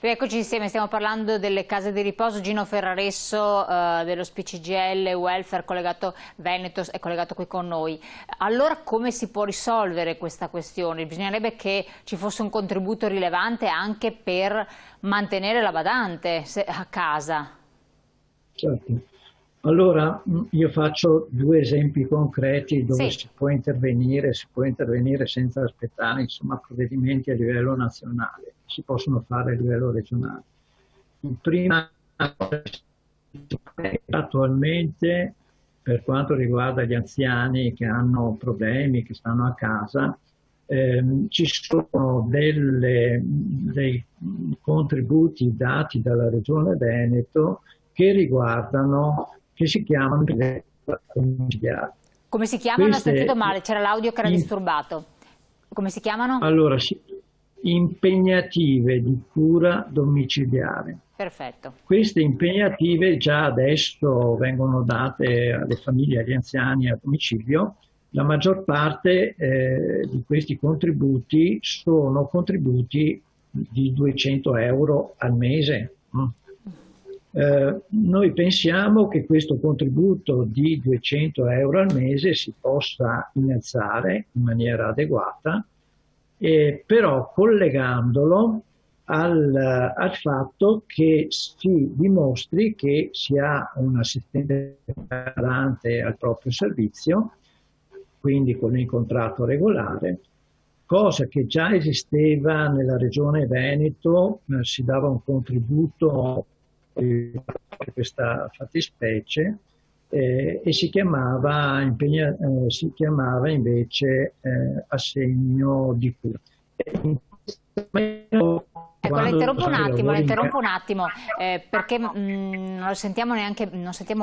Eccoci insieme, stiamo parlando delle case di riposo. Gino Ferraresso dello SPCGL Welfare collegato Veneto è collegato qui con noi. Allora come si può risolvere questa questione? Bisognerebbe che ci fosse un contributo rilevante anche per mantenere la badante a casa. Certo. Allora io faccio due esempi concreti dove Sì. si può intervenire senza aspettare insomma, provvedimenti a livello nazionale, si possono fare a livello regionale. Il primo è attualmente, per quanto riguarda gli anziani che hanno problemi, che stanno a casa, ci sono dei contributi dati dalla Regione Veneto che si chiamano domiciliari. Come si chiamano? Ho sentito male, c'era l'audio che era disturbato. Come si chiamano? Allora, impegnative di cura domiciliare. Perfetto. Queste impegnative già adesso vengono date alle famiglie e agli anziani a domicilio. La maggior parte di questi contributi sono contributi di 200 euro al mese. Noi pensiamo che questo contributo di 200 euro al mese si possa innalzare in maniera adeguata, però collegandolo al fatto che si dimostri che si ha un assistente garante al proprio servizio, quindi con il contratto regolare, cosa che già esisteva nella Regione Veneto, si dava un contributo per questa fattispecie e si chiamava invece assegno di cura. Ecco, la interrompo un attimo perché non sentiamo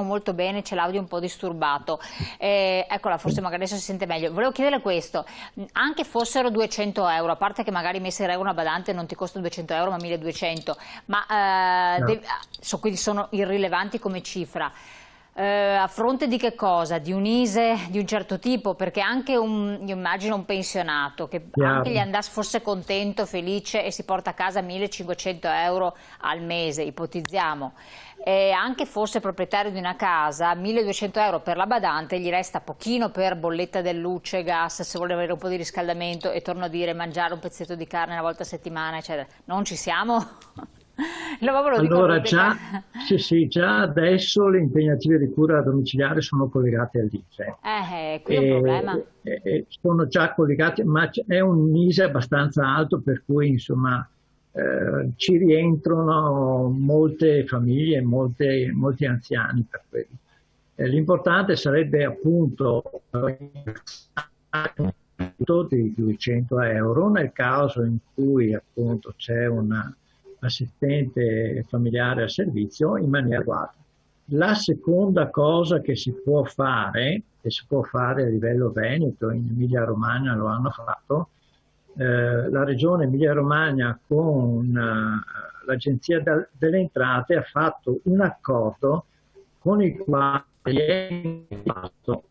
molto bene, c'è l'audio un po' disturbato. Eccola, forse magari adesso si sente meglio. Volevo chiedere questo, anche fossero 200 euro, a parte che magari messa in regola una badante non ti costa 200 euro ma 1200, ma no. Quindi sono irrilevanti come cifra. A fronte di che cosa? Di un ISEE di un certo tipo? Perché anche io immagino un pensionato che anche gli andasse fosse contento, felice e si porta a casa 1500 euro al mese, ipotizziamo, e anche fosse proprietario di una casa, 1200 euro per la badante, gli resta pochino per bolletta del luce, gas, se vuole avere un po' di riscaldamento e torno a dire mangiare un pezzetto di carne una volta a settimana, eccetera. Non ci siamo? Allora già adesso le impegnative di cura domiciliare sono collegate all'ISEE. Qui è un problema. Sono già collegate, ma è un ISEE abbastanza alto per cui insomma ci rientrano molte famiglie, molti anziani per quello. L'importante sarebbe appunto di 200 euro nel caso in cui appunto c'è un assistente familiare a servizio in maniera adeguata. La seconda cosa che si può fare, a livello Veneto, in Emilia Romagna lo hanno fatto, la regione Emilia Romagna con l'Agenzia delle Entrate ha fatto un accordo con il quale è fatto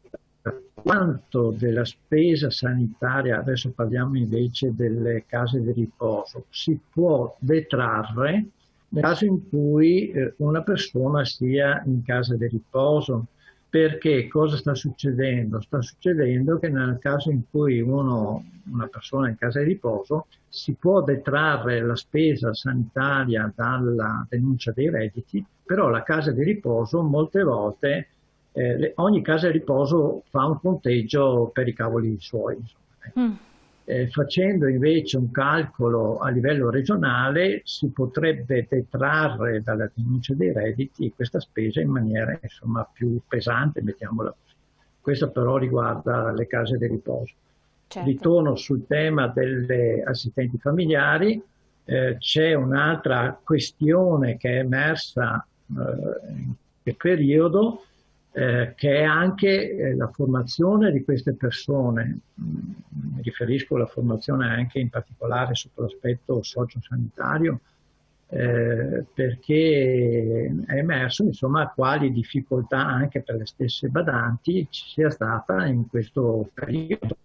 quanto della spesa sanitaria, adesso parliamo invece delle case di riposo, si può detrarre nel caso in cui una persona sia in casa di riposo. Perché cosa sta succedendo? Sta succedendo che nel caso in cui una persona è in casa di riposo si può detrarre la spesa sanitaria dalla denuncia dei redditi, però la casa di riposo molte volte ogni casa di riposo fa un conteggio per i cavoli suoi. Facendo invece un calcolo a livello regionale si potrebbe detrarre dalla denuncia dei redditi questa spesa in maniera insomma più pesante, mettiamola così. Questo però riguarda le case di riposo. Certo. Ritorno sul tema delle assistenti familiari, c'è un'altra questione che è emersa in quel periodo, che è anche la formazione di queste persone. Mi riferisco alla formazione anche in particolare sotto l'aspetto sociosanitario, perché è emerso insomma quali difficoltà anche per le stesse badanti ci sia stata in questo periodo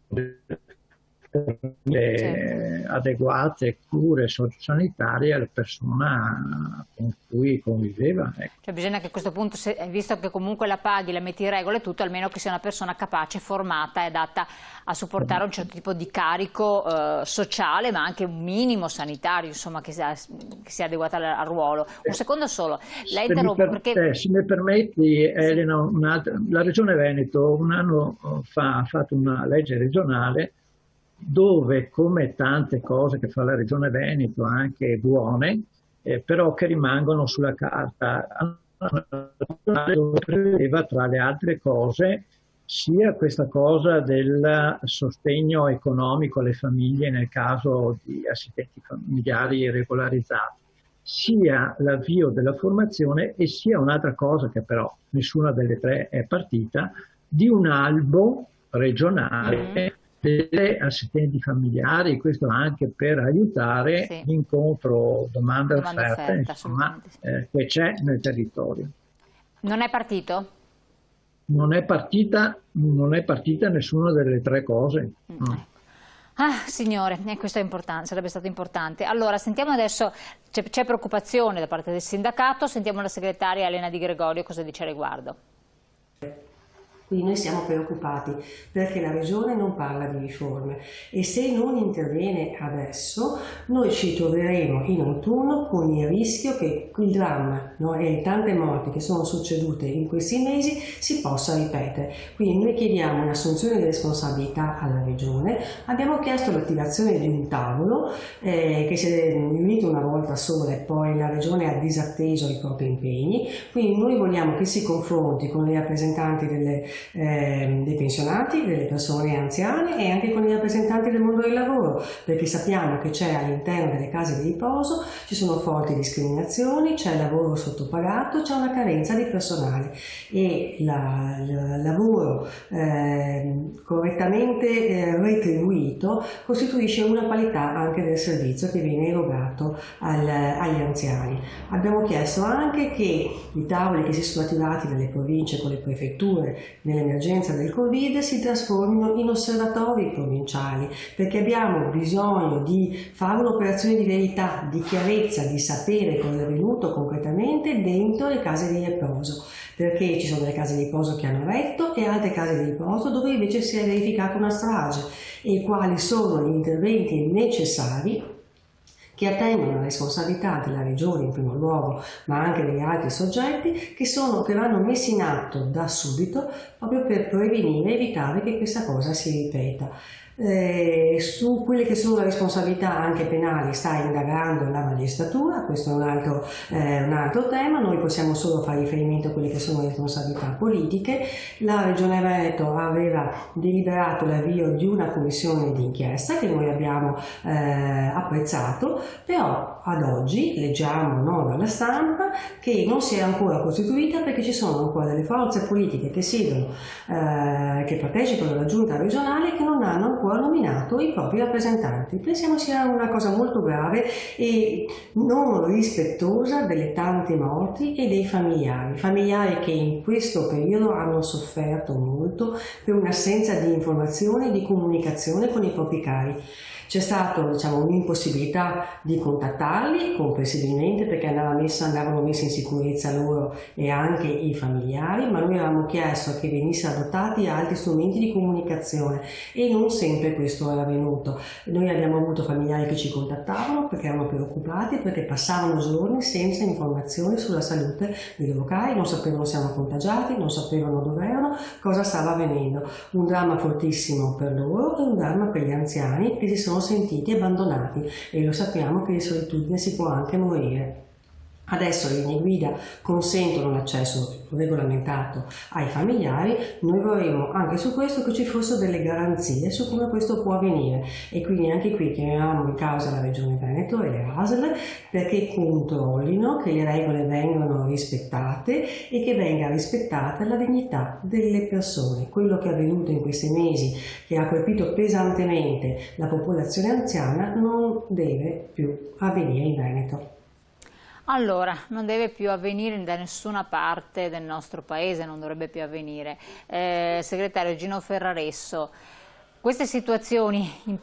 adeguate cure sociosanitarie alla persona con cui conviveva. Ecco. Cioè bisogna che a questo punto, visto che comunque la paghi, la metti in regola e tutto, almeno che sia una persona capace, formata e adatta a supportare un certo tipo di carico sociale, ma anche un minimo sanitario, insomma, che sia adeguata al ruolo. Un secondo solo, la interrompo perché... Se mi permetti, Elena, la Regione Veneto un anno fa ha fatto una legge regionale dove, come tante cose che fa la Regione Veneto, anche buone, però che rimangono sulla carta, dove prevedeva tra le altre cose sia questa cosa del sostegno economico alle famiglie nel caso di assistenti familiari regolarizzati, sia l'avvio della formazione e sia un'altra cosa che però nessuna delle tre è partita, di un albo regionale delle assistenti familiari, questo anche per aiutare l'incontro domanda-offerta, insomma, che c'è nel territorio. Non è partito? Non è partita nessuna delle tre cose. Ah, signore, questo è importante, sarebbe stato importante. Allora, sentiamo adesso, c'è preoccupazione da parte del sindacato, sentiamo la segretaria Elena Di Gregorio cosa dice a riguardo. Quindi noi siamo preoccupati perché la Regione non parla di riforme e se non interviene adesso noi ci troveremo in autunno con il rischio che il dramma, no, e le tante morti che sono succedute in questi mesi si possa ripetere. Quindi noi chiediamo un'assunzione di responsabilità alla Regione, abbiamo chiesto l'attivazione di un tavolo che si è riunito una volta sola e poi la Regione ha disatteso i propri impegni, quindi noi vogliamo che si confronti con i rappresentanti dei pensionati, delle persone anziane e anche con i rappresentanti del mondo del lavoro, perché sappiamo che c'è all'interno delle case di riposo, ci sono forti discriminazioni, c'è lavoro sottopagato, c'è una carenza di personale e il lavoro correttamente retribuito costituisce una qualità anche del servizio che viene erogato agli anziani. Abbiamo chiesto anche che i tavoli che si sono attivati dalle province con le prefetture nell'emergenza del Covid si trasformino in osservatori provinciali, perché abbiamo bisogno di fare un'operazione di verità, di chiarezza, di sapere cosa è avvenuto concretamente dentro le case di riposo, perché ci sono delle case di riposo che hanno retto e altre case di riposo dove invece si è verificata una strage e quali sono gli interventi necessari che attengono alla responsabilità della Regione in primo luogo, ma anche degli altri soggetti che vanno messi in atto da subito proprio per prevenire e evitare che questa cosa si ripeta. Su quelle che sono le responsabilità anche penali sta indagando la magistratura, questo è un altro tema, noi possiamo solo fare riferimento a quelle che sono le responsabilità politiche. La Regione Veneto aveva deliberato l'avvio di una commissione d'inchiesta che noi abbiamo apprezzato, però ad oggi leggiamo dalla stampa che non si è ancora costituita perché ci sono ancora delle forze politiche che siedono, che partecipano alla giunta regionale e che non hanno ancora nominato i propri rappresentanti. Pensiamo sia una cosa molto grave e non rispettosa delle tante morti e dei familiari che in questo periodo hanno sofferto molto per un'assenza di informazione e di comunicazione con i propri cari. C'è stata un'impossibilità di contattarli comprensibilmente perché andavano messi in sicurezza loro e anche i familiari, ma noi avevamo chiesto che venissero adottati altri strumenti di comunicazione e non sempre questo era avvenuto. Noi abbiamo avuto familiari che ci contattavano perché erano preoccupati, perché passavano giorni senza informazioni sulla salute dei loro cari, non sapevano se erano contagiati, non sapevano dove erano, cosa stava avvenendo. Un dramma fortissimo per loro e un dramma per gli anziani che si sono sentiti abbandonati e lo sappiamo che di solitudine si può anche morire. Adesso le linee guida consentono l'accesso regolamentato ai familiari, noi vorremmo anche su questo che ci fossero delle garanzie su come questo può avvenire e quindi anche qui chiamiamo in causa la Regione Veneto e le ASL perché controllino che le regole vengano rispettate e che venga rispettata la dignità delle persone. Quello che è avvenuto in questi mesi, che ha colpito pesantemente la popolazione anziana, non deve più avvenire in Veneto. Allora, non deve più avvenire da nessuna parte del nostro paese, non dovrebbe più avvenire. Segretario Gino Ferraresso, Queste situazioni in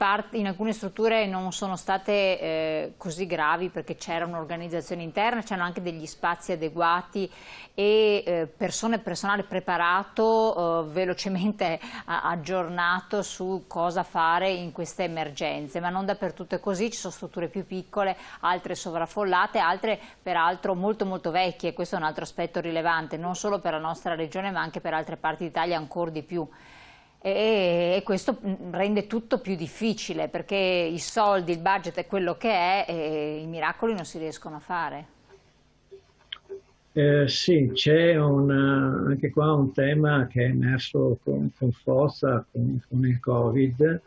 alcune strutture non sono state così gravi perché c'era un'organizzazione interna, c'erano anche degli spazi adeguati e personale preparato, velocemente aggiornato su cosa fare in queste emergenze, ma non dappertutto è così, ci sono strutture più piccole, altre sovraffollate, altre peraltro molto molto vecchie, questo è un altro aspetto rilevante, non solo per la nostra regione ma anche per altre parti d'Italia ancora di più. E questo rende tutto più difficile perché i soldi, il budget è quello che è e i miracoli non si riescono a fare. Sì, c'è anche qua un tema che è emerso con forza con il Covid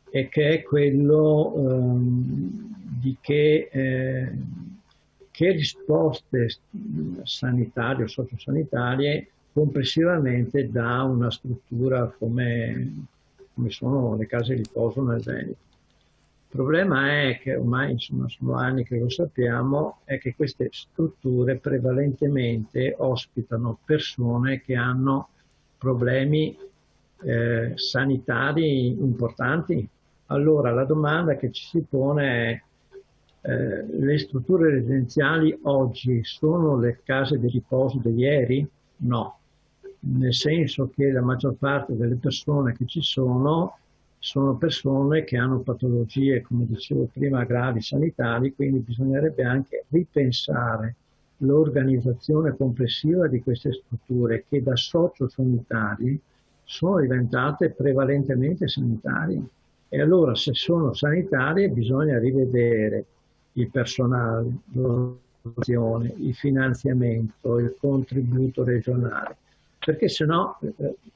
e che è quello di che risposte sanitarie o sociosanitarie complessivamente dà una struttura come sono le case di riposo nel Veneto. Il problema è che ormai insomma, sono anni che lo sappiamo, è che queste strutture prevalentemente ospitano persone che hanno problemi sanitari importanti. Allora la domanda che ci si pone è le strutture residenziali oggi sono le case di riposo di ieri? No, nel senso che la maggior parte delle persone che ci sono persone che hanno patologie, come dicevo prima, gravi sanitari, quindi bisognerebbe anche ripensare l'organizzazione complessiva di queste strutture che da sociosanitari sono diventate prevalentemente sanitarie. E allora se sono sanitarie bisogna rivedere il personale, l'organizzazione, il finanziamento, il contributo regionale. Perché se no,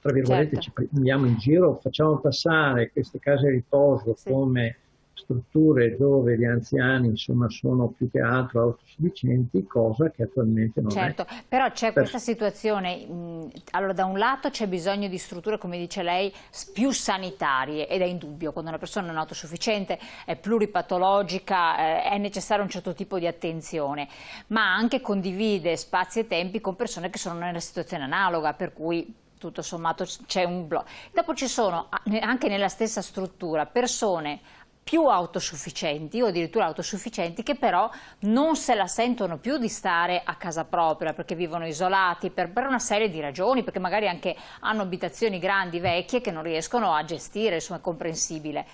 tra virgolette, ci prendiamo in giro, facciamo passare queste case di riposo come strutture dove gli anziani insomma sono più che altro autosufficienti, cosa che attualmente non è. Però c'è questa situazione, allora da un lato c'è bisogno di strutture, come dice lei, più sanitarie ed è indubbio, quando una persona non è autosufficiente, è pluripatologica, è necessario un certo tipo di attenzione, ma anche condivide spazi e tempi con persone che sono in una situazione analoga, per cui tutto sommato c'è un blocco. Dopo ci sono anche nella stessa struttura persone più autosufficienti o addirittura autosufficienti che però non se la sentono più di stare a casa propria perché vivono isolati per una serie di ragioni, perché magari anche hanno abitazioni grandi, vecchie che non riescono a gestire, insomma è comprensibile.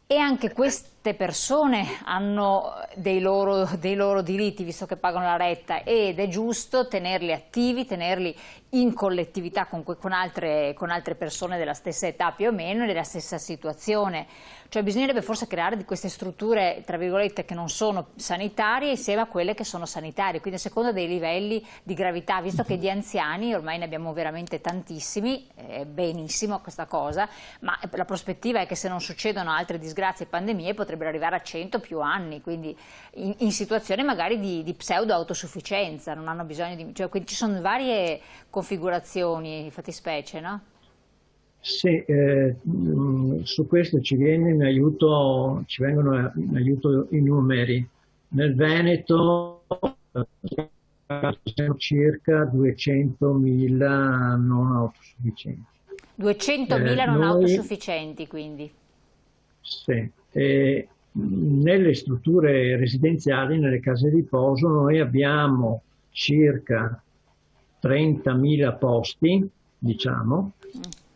E anche queste persone hanno dei loro diritti, visto che pagano la retta, ed è giusto tenerli attivi, tenerli in collettività con altre persone della stessa età più o meno, nella stessa situazione. Cioè bisognerebbe forse creare di queste strutture, tra virgolette, che non sono sanitarie insieme a quelle che sono sanitarie, quindi a seconda dei livelli di gravità, visto che di anziani ormai ne abbiamo veramente tantissimi, benissimo questa cosa, ma la prospettiva è che se non succedono altre disgrazie e pandemie potrebbero arrivare a 100 più anni, quindi in situazioni magari di pseudo autosufficienza, non hanno bisogno di... Cioè, quindi ci sono varie configurazioni, fattispecie, no? Sì, su questo ci vengono in aiuto i numeri. Nel Veneto sono circa 200.000 non autosufficienti. 200.000 non autosufficienti, quindi? Sì. Nelle strutture residenziali, nelle case di riposo, noi abbiamo circa 30.000 posti, diciamo.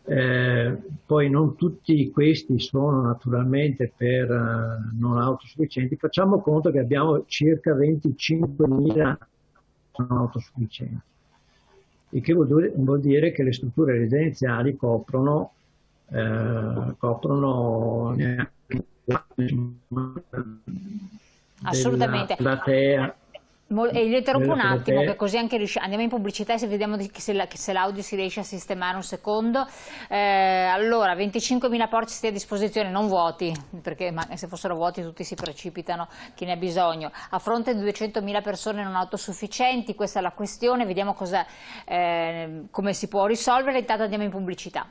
Poi non tutti questi sono naturalmente per non autosufficienti, facciamo conto che abbiamo circa 25.000 non autosufficienti, il che vuol dire che le strutture residenziali coprono assolutamente. Della platea. E io interrompo un attimo, che così anche andiamo in pubblicità e se vediamo se l'audio si riesce a sistemare un secondo. Allora, 25.000 posti a disposizione, non vuoti, perché se fossero vuoti tutti si precipitano, chi ne ha bisogno. A fronte di 200.000 persone non autosufficienti, questa è la questione, vediamo come si può risolvere, intanto andiamo in pubblicità.